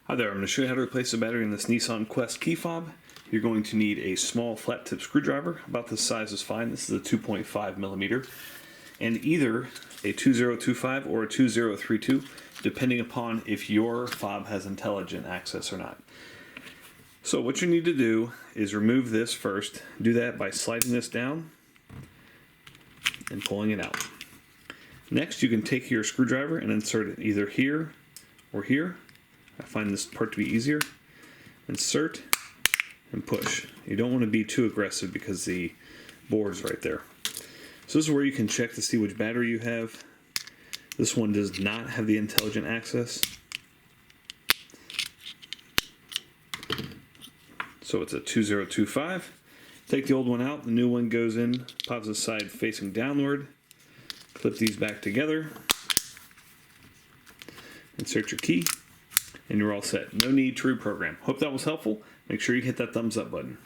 Hi there, I'm going to show you how to replace the battery in this Nissan Quest key fob. You're going to need a small flat tip screwdriver, about this size is fine. This is a 2.5 millimeter, and either a 2025 or a 2032, depending upon if your fob has intelligent access or not. So what you need to do is remove this first. Do that by sliding this down and pulling it out. Next, you can take your screwdriver and insert it either here or here. I find this part to be easier. Insert and push. You don't want to be too aggressive because the board's right there. So this is where you can check to see which battery you have. This one does not have the intelligent access. So it's a 2025. Take the old one out, the new one goes in, pops the side facing downward. Clip these back together. Insert your key. And you're all set. No need to reprogram. Hope that was helpful. Make sure you hit that thumbs up button.